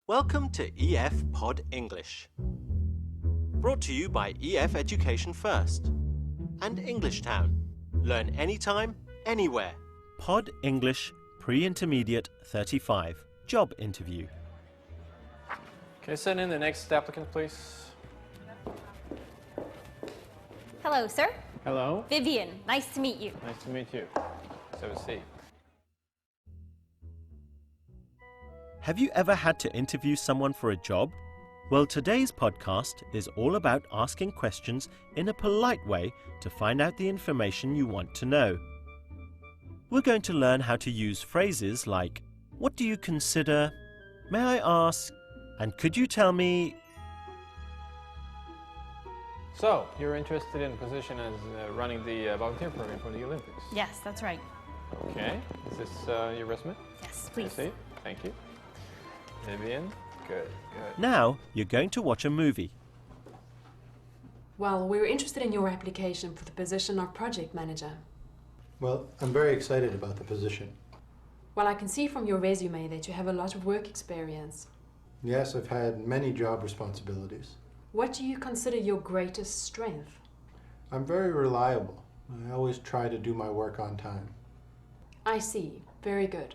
Welcome to EF Pod English. Brought to you by EF Education First and Englishtown. Learn anytime, anywhere. Pod English Pre-Intermediate 35. Job interview. Okay, send in the next applicant, please. Hello, sir. Hello. Vivian, nice to meet you. Nice to meet you. Let's have a seat. Have you ever had to interview someone for a job? Well, today's podcast is all about asking questions in a polite way to find out the information you want to know. We're going to learn how to use phrases like, "What do you consider?" "May I ask?" and "Could you tell me?" So, you're interested in a position as running the volunteer program for the Olympics? Yes, that's right. Okay. Is this your resume? Yes, I please. see. Thank you. Vivian? Good. Now you're going to watch a movie. Well, we're interested in your application for the position of project manager. Well, I'm very excited about the position. Well, I can see from your resume that you have a lot of work experience. Yes, I've had many job responsibilities. What do you consider your greatest strength? I'm very reliable. I always try to do my work on time. I see. Very good.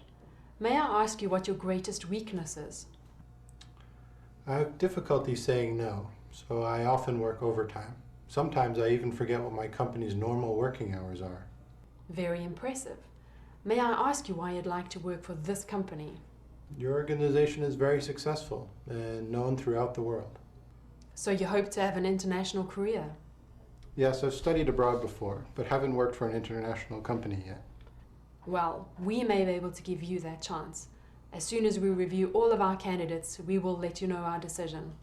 May I ask you what your greatest weakness is? I have difficulty saying no, so I often work overtime. Sometimes I even forget what my company's normal working hours are. Very impressive. May I ask you why you'd like to work for this company? Your organization is very successful and known throughout the world. So you hope to have an international career? Yes, I've studied abroad before, but haven't worked for an international company yet. Well, we may be able to give you that chance. As soon as we review all of our candidates, we will let you know our decision.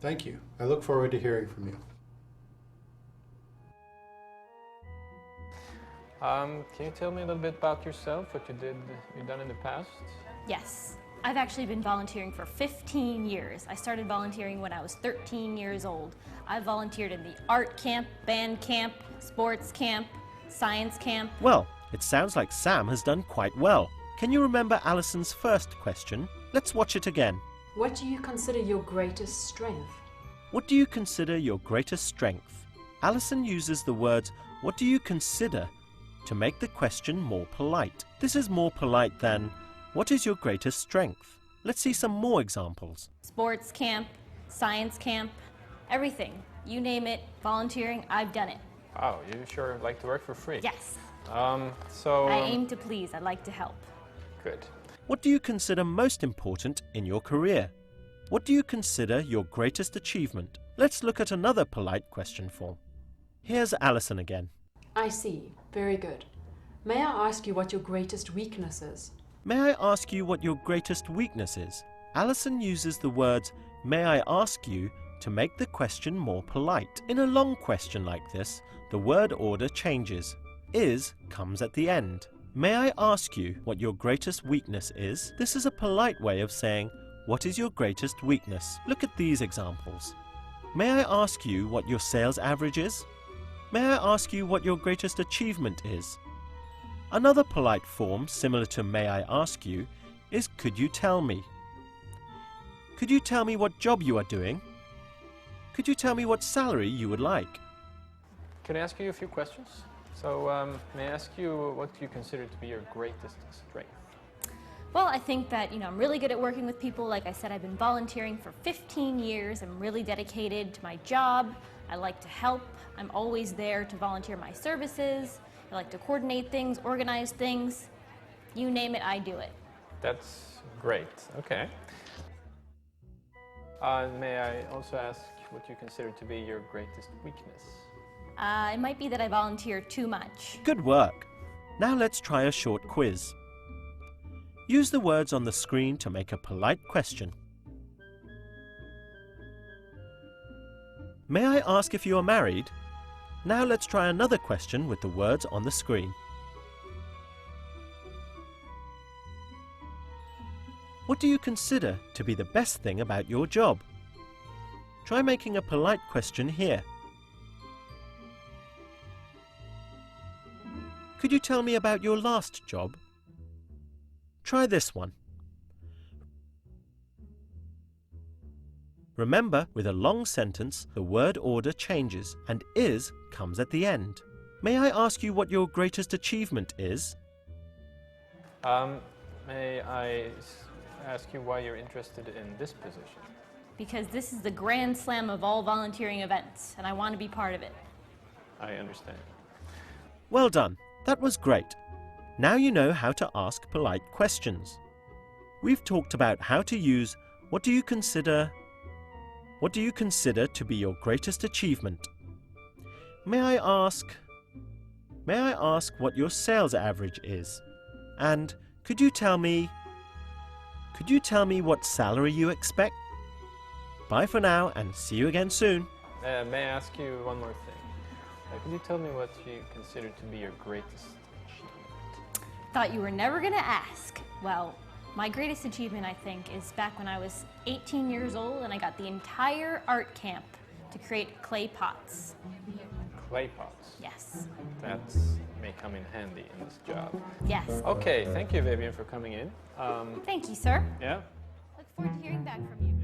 Thank you. I look forward to hearing from you. Can you tell me a little bit about yourself, what you've done in the past? Yes. I've actually been volunteering for 15 years. I started volunteering when I was 13 years old. I volunteered in the art camp, band camp, sports camp, science camp. Well, it sounds like Sam has done quite well. Can you remember Alison's first question? Let's watch it again. What do you consider your greatest strength? What do you consider your greatest strength? Alison uses the words, "What do you consider?" to make the question more polite. This is more polite than, "What is your greatest strength?" Let's see some more examples. Sports camp, science camp, everything. You name it, volunteering, I've done it. Wow, you sure like to work for free. Yes. I aim to please. I like to help. Good. What do you consider most important in your career? What do you consider your greatest achievement? Let's look at another polite question form. Here's Alison again. I see. Very good. May I ask you what your greatest weakness is? May I ask you what your greatest weakness is? Alison uses the words, "May I ask you?" to make the question more polite. In a long question like this, the word order changes. Is comes at the end. May I ask you what your greatest weakness is? This is a polite way of saying, what is your greatest weakness? Look at these examples. May I ask you what your sales average is? May I ask you what your greatest achievement is? Another polite form similar to may I ask you is could you tell me? Could you tell me what job you are doing? Could you tell me what salary you would like? Can I ask you a few questions? So, may I ask you what you consider to be your greatest strength? Well, I think that, I'm really good at working with people. Like I said, I've been volunteering for 15 years. I'm really dedicated to my job. I like to help. I'm always there to volunteer my services. I like to coordinate things, organize things. You name it, I do it. That's great. Okay. May I also ask what you consider to be your greatest weakness? It might be that I volunteer too much. Good work. Now let's try a short quiz. Use the words on the screen to make a polite question. May I ask if you are married? Now let's try another question with the words on the screen. What do you consider to be the best thing about your job? Try making a polite question here. Could you tell me about your last job? Try this one. Remember, with a long sentence, the word order changes and is comes at the end. May I ask you what your greatest achievement is? May I ask you why you're interested in this position? Because this is the grand slam of all volunteering events, and I want to be part of it. I understand. Well done. That was great. Now you know how to ask polite questions. We've talked about how to use what do you consider to be your greatest achievement? May I ask what your sales average is? And could you tell me what salary you expect? Bye for now and see you again soon. May I ask you one more thing? Could you tell me what you consider to be your greatest achievement? Thought you were never going to ask. Well, my greatest achievement, I think, is back when I was 18 years old and I got the entire art camp to create clay pots. Clay pots. Yes. That may come in handy in this job. Yes. Okay, thank you, Vivian, for coming in. Thank you, sir. Yeah? Look forward to hearing back from you.